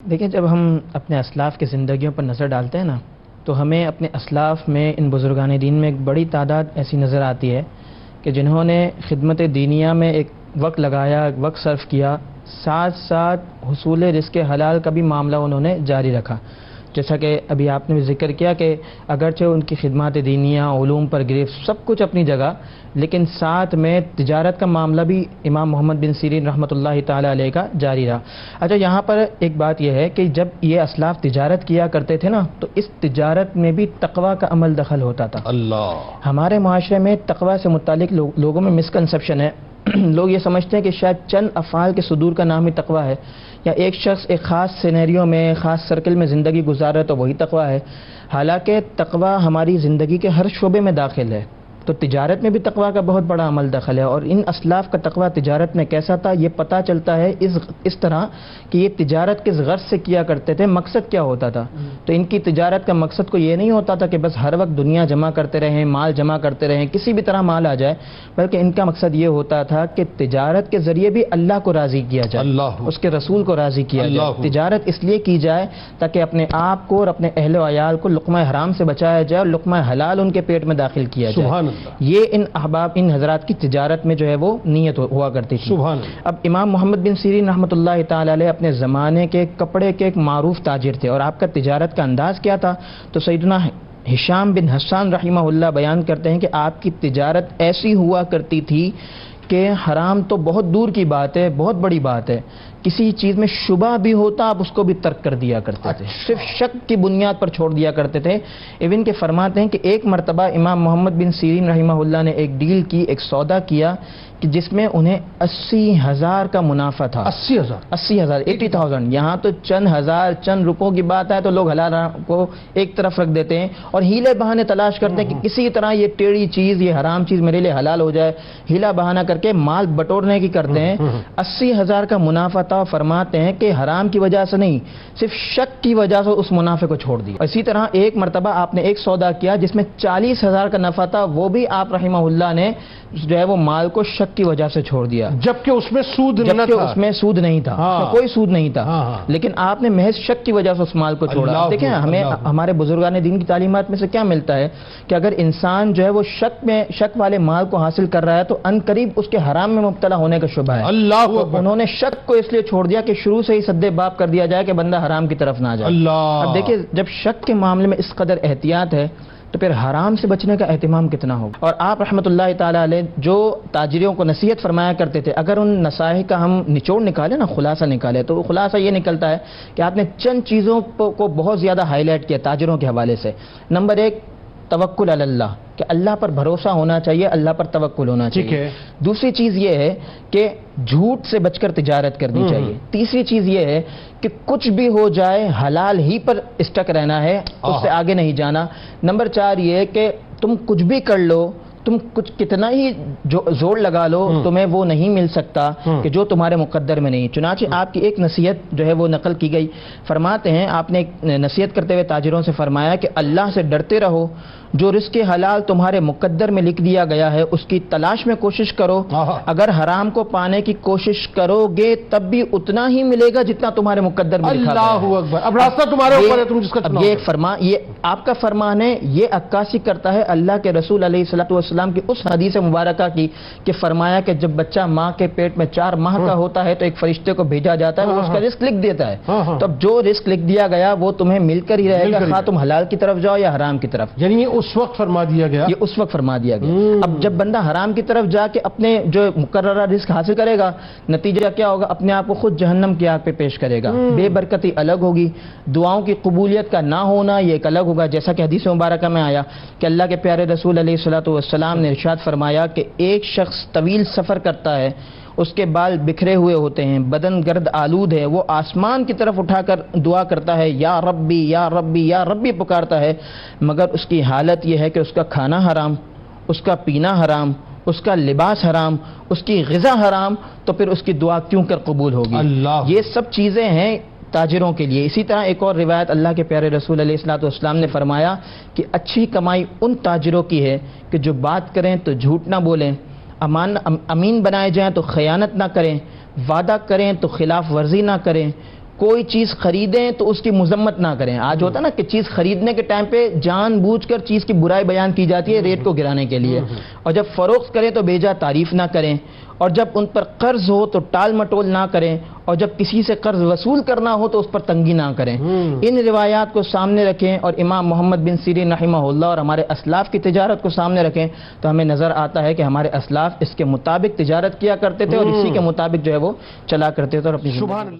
دیکھیں، جب ہم اپنے اسلاف کی زندگیوں پر نظر ڈالتے ہیں نا، تو ہمیں اپنے اسلاف میں ان بزرگان دین میں ایک بڑی تعداد ایسی نظر آتی ہے کہ جنہوں نے خدمت دینیہ میں ایک وقت لگایا، وقت صرف کیا، ساتھ ساتھ حصول رزق حلال کا بھی معاملہ انہوں نے جاری رکھا۔ جیسا کہ ابھی آپ نے بھی ذکر کیا کہ اگرچہ ان کی خدمات دینیہ، علوم پر گرفت، سب کچھ اپنی جگہ، لیکن ساتھ میں تجارت کا معاملہ بھی امام محمد بن سیرین رحمۃ اللہ تعالی علیہ کا جاری رہا۔ اچھا، یہاں پر ایک بات یہ ہے کہ جب یہ اسلاف تجارت کیا کرتے تھے نا، تو اس تجارت میں بھی تقوی کا عمل دخل ہوتا تھا۔ اللہ، ہمارے معاشرے میں تقوی سے متعلق لوگوں میں مسکنسیپشن ہے۔ لوگ یہ سمجھتے ہیں کہ شاید چند افعال کے صدور کا نام ہی تقوی ہے، یا ایک شخص ایک خاص سینیریو میں، خاص سرکل میں زندگی گزار رہا ہے تو وہی تقوی ہے۔ حالانکہ تقوی ہماری زندگی کے ہر شعبے میں داخل ہے۔ تو تجارت میں بھی تقوی کا بہت بڑا عمل دخل ہے، اور ان اسلاف کا تقوی تجارت میں کیسا تھا یہ پتہ چلتا ہے اس طرح کہ یہ تجارت کس غرض سے کیا کرتے تھے، مقصد کیا ہوتا تھا۔ تو ان کی تجارت کا مقصد کو یہ نہیں ہوتا تھا کہ بس ہر وقت دنیا جمع کرتے رہیں، مال جمع کرتے رہیں، کسی بھی طرح مال آ جائے، بلکہ ان کا مقصد یہ ہوتا تھا کہ تجارت کے ذریعے بھی اللہ کو راضی کیا جائے، اس کے رسول کو راضی کیا جائے۔ تجارت اس لیے کی جائے تاکہ اپنے آپ کو اور اپنے اہل و عیال کو لقمہ حرام سے بچایا جائے اور لقمہ حلال ان کے پیٹ میں داخل کیا جائے۔ سبحان اللہ۔ یہ ان احباب، ان حضرات کی تجارت میں جو ہے وہ نیت ہوا کرتی تھی۔ سبحان اللہ۔ اب امام محمد بن سیرین رحمۃ اللہ تعالی علیہ اپنے زمانے کے کپڑے کے ایک معروف تاجر تھے، اور آپ کا تجارت کا انداز کیا تھا؟ تو سیدنا ہشام بن حسان رحمہ اللہ بیان کرتے ہیں کہ آپ کی تجارت ایسی ہوا کرتی تھی کہ حرام تو بہت دور کی بات ہے، بہت بڑی بات ہے، کسی چیز میں شبہ بھی ہوتا آپ اس کو بھی ترک کر دیا کرتے تھے، صرف شک کی بنیاد پر چھوڑ دیا کرتے تھے۔ ایون کہ فرماتے ہیں کہ ایک مرتبہ امام محمد بن سیرین رحمہ اللہ نے ایک ڈیل کی، ایک سودا کیا کہ جس میں انہیں 80,000 کا منافع تھا۔ 80,000 80,000 یہاں تو چند ہزار، چند روپوں کی بات ہے تو لوگ حلال کو ایک طرف رکھ دیتے ہیں اور ہیلے بہانے تلاش کرتے ہیں کہ کسی طرح یہ ٹیڑھی چیز، یہ حرام چیز میرے لیے حلال ہو جائے، ہیلا بہانہ کر کے مال بٹورنے کی کرتے ہیں۔ 80,000 کا منافع تھا، فرماتے ہیں کہ حرام کی وجہ سے نہیں، صرف شک کی وجہ سے اس منافع کو چھوڑ دیا۔ اسی طرح ایک مرتبہ آپ نے ایک سودا کیا جس میں 40,000 کا نفع تھا، وہ بھی آپ رحمہ اللہ نے جو ہے وہ مال کو شک کی وجہ سے چھوڑ دیا، جبکہ اس میں سود نہ تھا، اس میں سود نہیں تھا، اس میں کوئی سود نہیں تھا، لیکن آپ نے محض شک کی وجہ سے اس مال کو چھوڑا۔ دیکھیں، ہمیں ہمارے بزرگان دین کی تعلیمات میں سے کیا ملتا ہے کہ اگر انسان جو ہے وہ شک والے مال کو حاصل کر رہا ہے تو ان قریب اس کے حرام میں مبتلا ہونے کا شبہ ہے۔ انہوں نے شک کو اس لیے چھوڑ دیا کہ شروع سے ہی سدے باب کر دیا جائے کہ بندہ حرام کی طرف نہ جائے۔ اب دیکھیں، جب شک کے معاملے میں اس قدر احتیاط ہے تو پھر حرام سے بچنے کا اہتمام کتنا ہوگا۔ اور آپ رحمۃ اللہ تعالی علیہ جو تاجروں کو نصیحت فرمایا کرتے تھے، اگر ان نصائح کا ہم نچوڑ نکالے نا، خلاصہ نکالے، تو خلاصہ یہ نکلتا ہے کہ آپ نے چند چیزوں کو بہت زیادہ ہائی لائٹ کیا تاجروں کے حوالے سے۔ نمبر 1، توکل علی اللہ، کہ اللہ پر بھروسہ ہونا چاہیے، اللہ پر توکل ہونا چاہیے۔ دوسری چیز یہ ہے کہ جھوٹ سے بچ کر تجارت کرنی چاہیے۔ تیسری چیز یہ ہے کہ کچھ بھی ہو جائے حلال ہی پر اسٹک رہنا ہے، اس سے آگے نہیں جانا۔ نمبر 4 یہ ہے کہ تم کچھ بھی کر لو، تم کچھ کتنا ہی زور لگا لو، تمہیں وہ نہیں مل سکتا کہ جو تمہارے مقدر میں نہیں۔ چنانچہ آپ کی ایک نصیحت جو ہے وہ نقل کی گئی، فرماتے ہیں آپ نے ایک نصیحت کرتے ہوئے تاجروں سے فرمایا کہ اللہ سے ڈرتے رہو، جو رزق حلال تمہارے مقدر میں لکھ دیا گیا ہے اس کی تلاش میں کوشش کرو، اگر حرام کو پانے کی کوشش کرو گے تب بھی اتنا ہی ملے گا جتنا تمہارے مقدر میں لکھا گیا ہے۔ اللہ اکبر۔ اب راستہ تمہارے اوپر ہے، تم جس کا چناؤ کرو۔ یہ آپ کا فرمان ہے، یہ عکاسی کرتا ہے اللہ کے رسول علیہ الصلوۃ والسلام کی اس حدیث مبارکہ کی کہ فرمایا کہ جب بچہ ماں کے پیٹ میں 4 ماہ کا ہوتا ہے تو ایک فرشتے کو بھیجا جاتا ہے، وہ اس کا رزق لکھ دیتا ہے۔ تو اب جو رزق لکھ دیا گیا وہ تمہیں مل کر ہی رہے گا، خواہ تم حلال کی طرف جاؤ یا حرام کی طرف۔ یعنی اس وقت فرما دیا گیا، یہ اس وقت فرما دیا گیا۔ اب جب بندہ حرام کی طرف جا کے اپنے جو مقررہ رزق حاصل کرے گا، نتیجہ کیا ہوگا؟ اپنے آپ کو خود جہنم کی آگ پہ پیش کرے گا، بے برکتی الگ ہوگی، دعاؤں کی قبولیت کا نہ ہونا یہ ایک الگ ہوگا، جیسا کہ حدیث مبارکہ میں آیا کہ اللہ کے پیارے رسول علیہ الصلوۃ والسلام نے ارشاد فرمایا کہ ایک شخص طویل سفر کرتا ہے، اس کے بال بکھرے ہوئے ہوتے ہیں، بدن گرد آلود ہے، وہ آسمان کی طرف اٹھا کر دعا کرتا ہے، یا ربی یا ربی یا ربی پکارتا ہے، مگر اس کی حالت یہ ہے کہ اس کا کھانا حرام، اس کا پینا حرام، اس کا لباس حرام، اس کی غذا حرام، تو پھر اس کی دعا کیوں کر قبول ہوگی؟ یہ سب چیزیں ہیں تاجروں کے لیے۔ اسی طرح ایک اور روایت اللہ کے پیارے رسول علیہ الصلوۃ والسلام نے فرمایا کہ اچھی کمائی ان تاجروں کی ہے کہ جو بات کریں تو جھوٹ نہ بولیں، امین بنائے جائیں تو خیانت نہ کریں، وعدہ کریں تو خلاف ورزی نہ کریں، کوئی چیز خریدیں تو اس کی مذمت نہ کریں. آج ہوتا ہے نا کہ چیز خریدنے کے ٹائم پہ جان بوجھ کر چیز کی برائی بیان کی جاتی ہے ریٹ کو گرانے کے لیے, اور جب فروخت کریں تو بے جا تعریف نہ کریں, اور جب ان پر قرض ہو تو ٹال مٹول نہ کریں, اور جب کسی سے قرض وصول کرنا ہو تو اس پر تنگی نہ کریں. ان روایات کو سامنے رکھیں اور امام محمد بن سیرین رحمہ اللہ اور ہمارے اسلاف کی تجارت کو سامنے رکھیں تو ہمیں نظر آتا ہے کہ ہمارے اسلاف اس کے مطابق تجارت کیا کرتے تھے اور اسی کے مطابق جو ہے وہ چلا کرتے تھے اور اپنی